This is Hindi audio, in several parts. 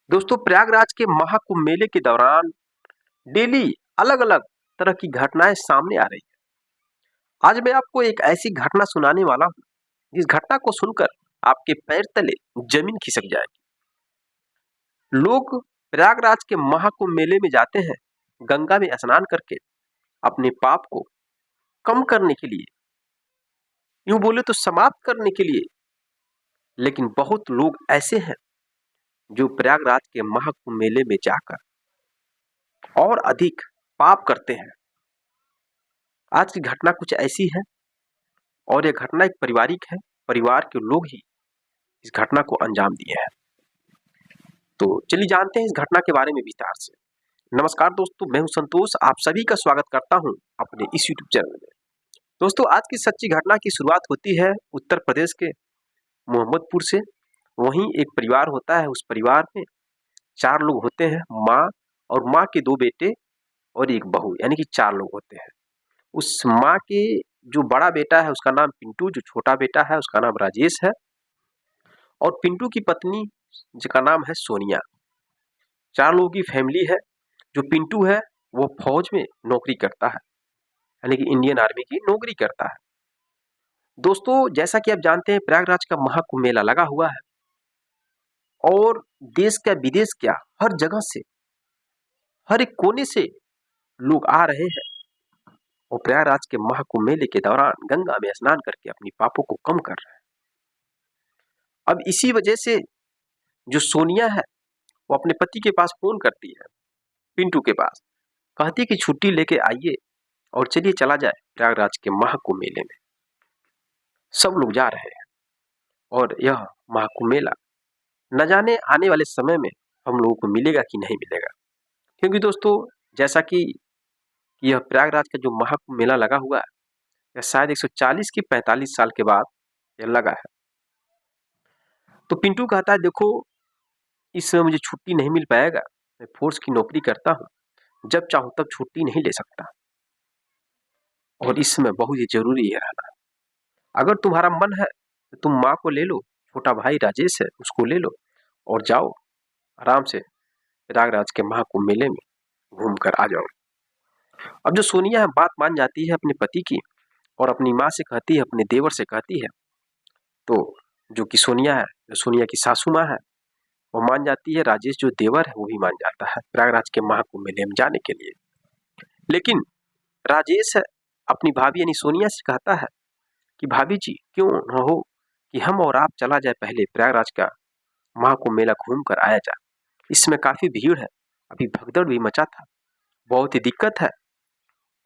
दोस्तों प्रयागराज के महाकुंभ मेले के दौरान डेली अलग अलग तरह की घटनाएं सामने आ रही है। आज मैं आपको एक ऐसी घटना सुनाने वाला हूं जिस घटना को सुनकर आपके पैर तले जमीन खिसक जाएगी। लोग प्रयागराज के महाकुंभ मेले में जाते हैं गंगा में स्नान करके अपने पाप को कम करने के लिए, यूं बोले तो समाप्त करने के लिए। लेकिन बहुत लोग ऐसे हैं जो प्रयागराज के महाकुंभ मेले में जाकर और अधिक पाप करते हैं। आज की घटना कुछ ऐसी है और यह घटना एक पारिवारिक है। परिवार के लोग ही इस घटना को अंजाम दिए हैं। तो चलिए जानते हैं इस घटना के बारे में विस्तार से। नमस्कार दोस्तों, मैं हूं संतोष, आप सभी का स्वागत करता हूं अपने इस यूट्यूब चैनल में। दोस्तों आज की सच्ची घटना की शुरुआत होती है उत्तर प्रदेश के मोहम्मदपुर से। वहीं एक परिवार होता है, उस परिवार में 4 लोग होते हैं, माँ और माँ के 2 बेटे और एक बहू, यानी कि 4 लोग होते हैं। उस माँ के जो बड़ा बेटा है उसका नाम पिंटू, जो छोटा बेटा है उसका नाम राजेश है और पिंटू की पत्नी जिसका नाम है सोनिया। 4 लोगों की फैमिली है। जो पिंटू है वो फौज में नौकरी करता है, यानी कि इंडियन आर्मी की नौकरी करता है। दोस्तों जैसा कि आप जानते हैं प्रयागराज का महाकुंभ मेला लगा हुआ है और देश क्या विदेश क्या हर जगह से, हर एक कोने से लोग आ रहे हैं और प्रयागराज के महाकुंभ मेले के दौरान गंगा में स्नान करके अपनी पापों को कम कर रहे हैं। अब इसी वजह से जो सोनिया है वो अपने पति के पास फोन करती है, पिंटू के पास, कहती है कि छुट्टी लेके आइए और चलिए चला जाए प्रयागराज के महाकुंभ मेले में। सब लोग जा रहे हैं और यह महाकुंभ मेला न जाने आने वाले समय में हम लोगों को मिलेगा कि नहीं मिलेगा, क्योंकि दोस्तों जैसा कि यह प्रयागराज का जो महाकुंभ मेला लगा हुआ है यह शायद 140 की 45 साल के बाद यह लगा है। तो पिंटू कहता है देखो इस समय मुझे छुट्टी नहीं मिल पाएगा, मैं फोर्स की नौकरी करता हूँ, जब चाहूं तब छुट्टी नहीं ले सकता और इस समय बहुत ही जरूरी है रहना। अगर तुम्हारा मन है तो तुम माँ को ले लो, छोटा भाई राजेश है उसको ले लो और जाओ आराम से प्रयागराज के महाकुंभ मेले में घूम कर आ जाओ। अब जो सोनिया है बात मान जाती है अपने पति की और अपनी माँ से कहती है, अपने देवर से कहती है। तो जो कि सोनिया है, जो सोनिया की सासू माँ है, वो मान जाती है। राजेश जो देवर है वो भी मान जाता है प्रयागराज के महाकुंभ मेले में जाने के लिए। लेकिन राजेश अपनी भाभी यानी सोनिया से कहता है कि भाभी जी क्यों न हो कि हम और आप चला जाए पहले प्रयागराज का महाकुंभ मेला घूम कर आया जाए। इसमें काफी भीड़ है, अभी भगदड़ भी मचा था, बहुत ही दिक्कत है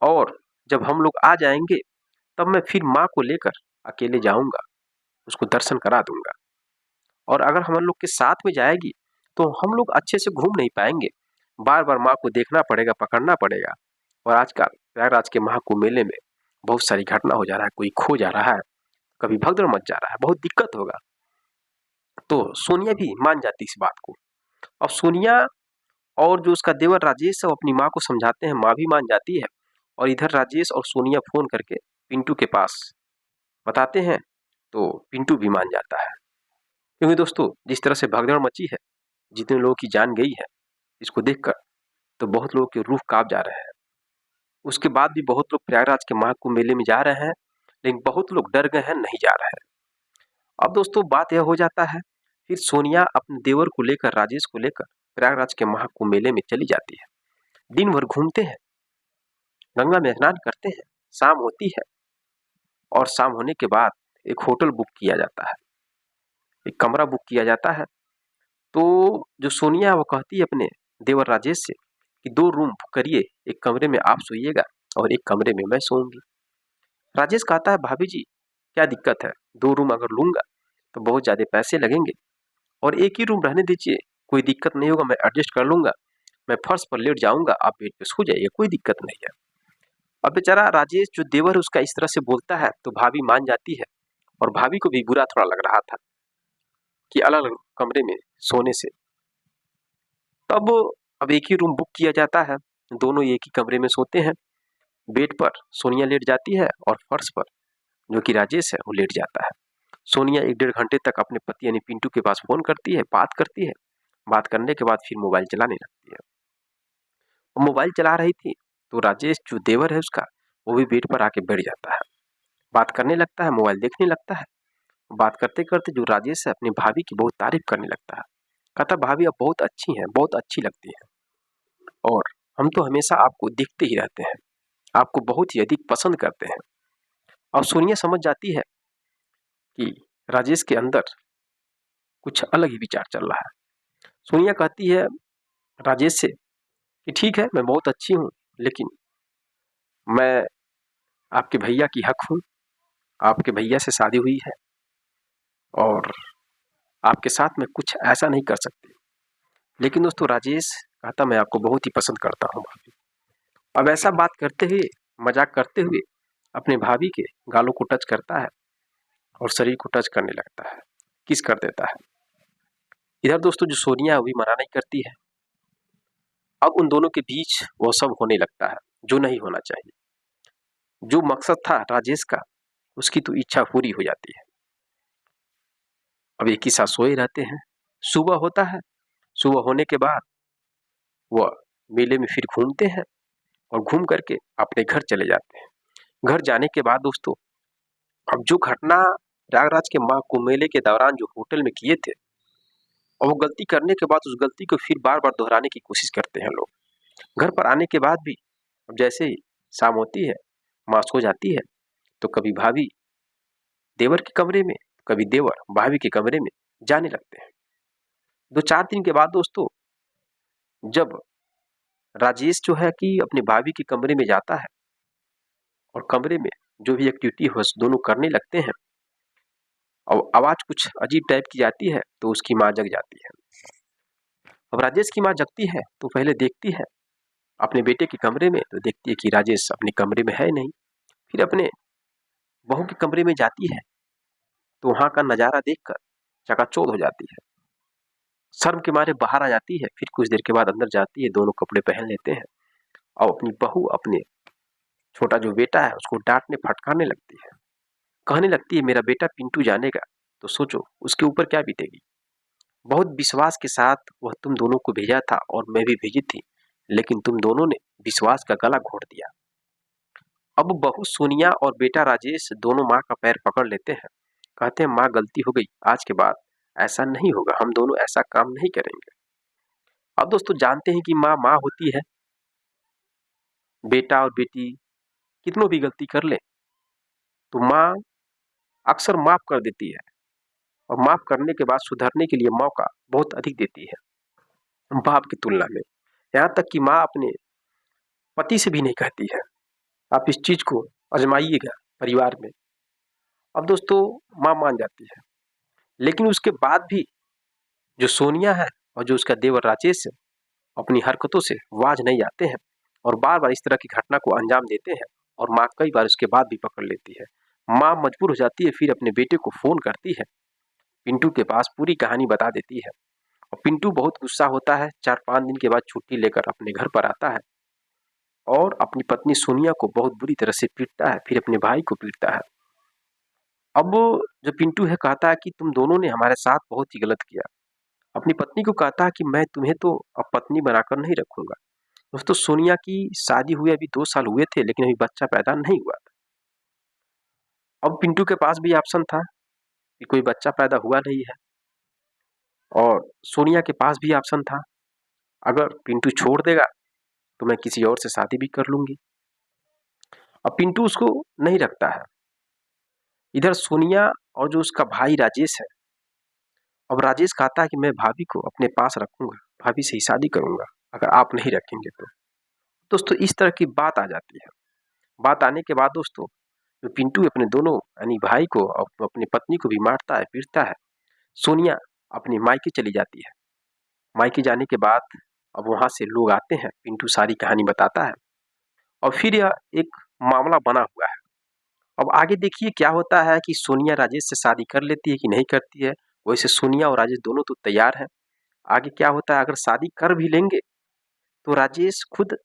और जब हम लोग आ जाएंगे तब मैं फिर माँ को लेकर अकेले जाऊंगा, उसको दर्शन करा दूंगा। और अगर हम लोग के साथ में जाएगी तो हम लोग अच्छे से घूम नहीं पाएंगे, बार बार माँ को देखना पड़ेगा, पकड़ना पड़ेगा। और आजकल प्रयागराज के महाकुंभ मेले में बहुत सारी घटना हो जा रहा है, कोई खो जा रहा है, कभी भगदड़ मच जा रहा है, बहुत दिक्कत होगा। तो सोनिया भी मान जाती इस बात को। अब सोनिया और जो उसका देवर राजेश है वो अपनी माँ को समझाते हैं, माँ भी मान जाती है और इधर राजेश और सोनिया फोन करके पिंटू के पास बताते हैं तो पिंटू भी मान जाता है। क्योंकि दोस्तों जिस तरह से भगदड़ मची है, जितने लोगों की जान गई है, इसको देखकर तो बहुत लोगों के रूह कांप जा रहे हैं। उसके बाद भी बहुत लोग प्रयागराज के महाकुंभ मेले में जा रहे हैं, लेकिन बहुत लोग डर गए हैं, नहीं जा रहे हैं। अब दोस्तों बात यह हो जाता है, फिर सोनिया अपने देवर को लेकर, राजेश को लेकर प्रयागराज के महाकुंभ मेले में चली जाती है। दिन भर घूमते हैं, गंगा में स्नान करते हैं, शाम होती है और शाम होने के बाद एक होटल बुक किया जाता है, एक कमरा बुक किया जाता है। तो जो सोनिया है वो कहती है अपने देवर राजेश से कि 2 रूम बुक करिए, एक कमरे में आप सोइएगा और एक कमरे में मैं सोऊंगी। राजेश कहता है भाभी जी क्या दिक्कत है, 2 रूम अगर लूंगा तो बहुत ज्यादा पैसे लगेंगे और एक ही रूम रहने दीजिए, कोई दिक्कत नहीं होगा, मैं एडजस्ट कर लूंगा, मैं फर्श पर लेट जाऊंगा, आप बेड पे सो जाइए, कोई दिक्कत नहीं है। अब बेचारा राजेश जो देवर उसका इस तरह से बोलता है तो भाभी मान जाती है और भाभी को भी बुरा थोड़ा लग रहा था कि अलग अलग कमरे में सोने से। तब अब एक ही रूम बुक किया जाता है, दोनों एक ही कमरे में सोते हैं। बेड पर सोनिया लेट जाती है और फर्श पर जो कि राजेश है वो लेट जाता है। सोनिया 1 डेढ़ घंटे तक अपने पति यानी पिंटू के पास फोन करती है, बात करती है बात करने के बाद फिर मोबाइल चलाने लगती है। वो मोबाइल चला रही थी तो राजेश जो देवर है उसका, वो भी बेड पर आके बैठ जाता है, बात करने लगता है, मोबाइल देखने लगता है। बात करते करते जो राजेश है अपनी भाभी की बहुत तारीफ करने लगता है। कहता भाभी आप बहुत अच्छी हैं, बहुत अच्छी लगती हैं, और हम तो हमेशा आपको देखते ही रहते हैं, आपको बहुत ही अधिक पसंद करते हैं। और सोनिया समझ जाती है कि राजेश के अंदर कुछ अलग ही विचार चल रहा है। सोनिया कहती है राजेश से कि ठीक है मैं बहुत अच्छी हूँ, लेकिन मैं आपके भैया की हक हूँ, आपके भैया से शादी हुई है और आपके साथ में कुछ ऐसा नहीं कर सकती। लेकिन दोस्तों राजेश कहता मैं आपको बहुत ही पसंद करता हूँ भाभी। अब ऐसा बात करते हुए, मजाक करते हुए अपने भाभी के गालों को टच करता है और शरीर को टच करने लगता है, किस कर देता है। इधर दोस्तों जो सोनिया अभी मना नहीं करती है। अब उन दोनों के बीच वो सब होने लगता है जो नहीं होना चाहिए। जो मकसद था राजेश का, उसकी तो इच्छा पूरी हो जाती है। अब एक ही साथ सोए रहते हैं। सुबह होता है, सुबह होने के बाद वह मेले में फिर घूमते हैं और घूम करके अपने घर चले जाते हैं। घर जाने के बाद दोस्तों अब जो घटना प्रयागराज के मां कुंभ मेले के दौरान जो होटल में किए थे, और वो गलती करने के बाद उस गलती को फिर बार बार दोहराने की कोशिश करते हैं लोग। घर पर आने के बाद भी अब जैसे ही शाम होती है, माँ सो जाती है, तो कभी भाभी देवर के कमरे में, कभी देवर भाभी के कमरे में जाने लगते हैं। 2-4 दिन के बाद दोस्तों जब राजेश जो है कि अपने भाभी के कमरे में जाता है और कमरे में जो भी एक्टिविटी है दोनों करने लगते हैं, और आवाज कुछ अजीब टाइप की आती है तो उसकी माँ जग जाती है। अब राजेश की माँ जगती है तो पहले देखती है अपने बेटे के कमरे में, तो देखती है कि राजेश अपने कमरे में है नहीं। फिर अपने बहू के कमरे में जाती है तो वहां का नजारा देखकर चकाचौंध हो जाती है, शर्म के मारे बाहर आ जाती है। फिर कुछ देर के बाद अंदर जाती है, दोनों कपड़े पहन लेते हैं और अपनी बहू अपने छोटा जो बेटा है उसको डांटने फटकारने लगती है। कहने लगती है मेरा बेटा पिंटू जानेगा तो सोचो उसके ऊपर क्या बीतेगी। बहुत विश्वास के साथ वह तुम दोनों को भेजा था और मैं भी भेजी थी, लेकिन तुम दोनों ने विश्वास का गला घोट दिया। अब बहू सोनिया और बेटा राजेश दोनों माँ का पैर पकड़ लेते हैं, कहते हैं माँ गलती हो गई, आज के बाद ऐसा नहीं होगा, हम दोनों ऐसा काम नहीं करेंगे। अब दोस्तों जानते हैं कि माँ माँ होती है, बेटा और बेटी कितनों भी गलती कर ले तो माँ अक्सर माफ कर देती है, और माफ करने के बाद सुधरने के लिए मौका बहुत अधिक देती है बाप की तुलना में। यहाँ तक कि माँ अपने पति से भी नहीं कहती है, आप इस चीज को आजमाइएगा परिवार में। अब दोस्तों माँ मान जाती है, लेकिन उसके बाद भी जो सोनिया है और जो उसका देवर राजेश है अपनी हरकतों से बाज नहीं आते हैं और बार बार इस तरह की घटना को अंजाम देते हैं, और माँ कई बार उसके बाद भी पकड़ लेती है। माँ मजबूर हो जाती है, फिर अपने बेटे को फोन करती है, पिंटू के पास पूरी कहानी बता देती है। और पिंटू बहुत गुस्सा होता है, 4-5 दिन के बाद छुट्टी लेकर अपने घर पर आता है और अपनी पत्नी सोनिया को बहुत बुरी तरह से पीटता है, फिर अपने भाई को पीटता है। अब जो पिंटू है कहता है कि तुम दोनों ने हमारे साथ बहुत ही गलत किया। अपनी पत्नी को कहता है कि मैं तुम्हें तो अब पत्नी बनाकर नहीं रखूंगा। दोस्तों सोनिया की शादी हुए अभी 2 साल हुए थे, लेकिन अभी बच्चा पैदा नहीं हुआ था। अब पिंटू के पास भी ऑप्शन था कि कोई बच्चा पैदा हुआ नहीं है, और सोनिया के पास भी ऑप्शन था अगर पिंटू छोड़ देगा तो मैं किसी और से शादी भी कर लूंगी। अब पिंटू उसको नहीं रखता है। इधर सोनिया और जो उसका भाई राजेश है, अब राजेश कहता है कि मैं भाभी को अपने पास रखूंगा, भाभी से ही शादी करूंगा अगर आप नहीं रखेंगे तो। दोस्तों इस तरह की बात आ जाती है। बात आने के बाद दोस्तों जो पिंटू अपने दोनों यानी भाई को और अपनी पत्नी को भी मारता है, पीटता है। सोनिया अपनी मायके चली जाती है। मायके जाने के बाद अब वहां से लोग आते हैं, पिंटू सारी कहानी बताता है और फिर यह एक मामला बना हुआ है। अब आगे देखिए क्या होता है कि सोनिया राजेश से शादी कर लेती है कि नहीं करती है। वैसे सोनिया और राजेश दोनों तो तैयार हैं। आगे क्या होता है, अगर शादी कर भी लेंगे तो राजेश खुद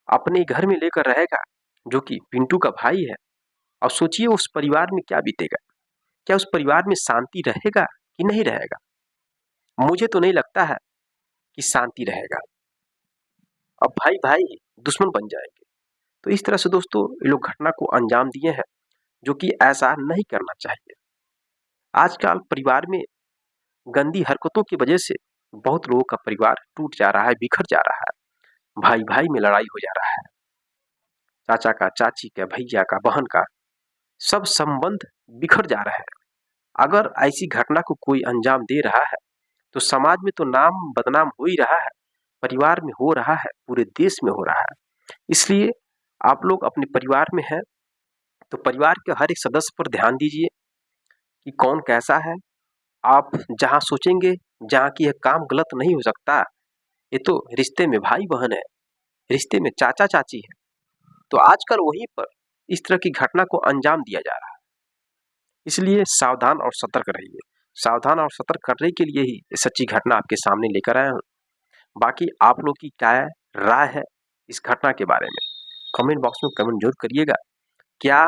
अपने घर में लेकर रहेगा, जो कि पिंटू का भाई है। अब सोचिए उस परिवार में क्या बीतेगा, क्या उस परिवार में शांति रहेगा कि नहीं रहेगा। मुझे तो नहीं लगता है कि शांति रहेगा। अब भाई भाई दुश्मन बन जाएंगे। तो इस तरह से दोस्तों ये लोग घटना को अंजाम दिए हैं, जो कि ऐसा नहीं करना चाहिए। आजकल परिवार में गंदी हरकतों की वजह से बहुत लोगों का परिवार टूट जा रहा है, बिखर जा रहा है, भाई भाई में लड़ाई हो जा रहा है, चाचा का, चाची का, भैया का, बहन का, सब संबंध बिखर जा रहे हैं। अगर ऐसी घटना को कोई अंजाम दे रहा है तो समाज में तो नाम बदनाम हो ही रहा है, परिवार में हो रहा है, पूरे देश में हो रहा है। इसलिए आप लोग अपने परिवार में हैं तो परिवार के हर एक सदस्य पर ध्यान दीजिए कि कौन कैसा है। आप जहाँ सोचेंगे, जहाँ की यह काम गलत नहीं हो सकता, ये तो रिश्ते में भाई बहन है, रिश्ते में चाचा चाची है, तो आजकल वहीं पर इस तरह की घटना को अंजाम दिया जा रहा है। इसलिए सावधान और सतर्क रहिए। सावधान और सतर्क करने के लिए ही सच्ची घटना आपके सामने लेकर आया हूँ। बाकी आप लोग की क्या राय है इस घटना के बारे में, कमेंट बॉक्स में कमेंट जरूर करिएगा। क्या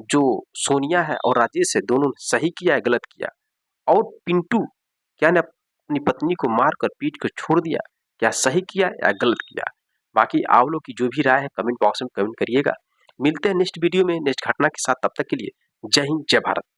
जो सोनिया है और राजेश है दोनों ने सही किया है, गलत किया? और पिंटू क्या ने अपनी पत्नी को मारकर पीट कर छोड़ दिया, क्या सही किया या गलत किया? बाकी आप लोग की जो भी राय है कमेंट बॉक्स में कमेंट करिएगा। मिलते हैं नेक्स्ट वीडियो में नेक्स्ट घटना के साथ, तब तक के लिए जय हिंद, जय भारत।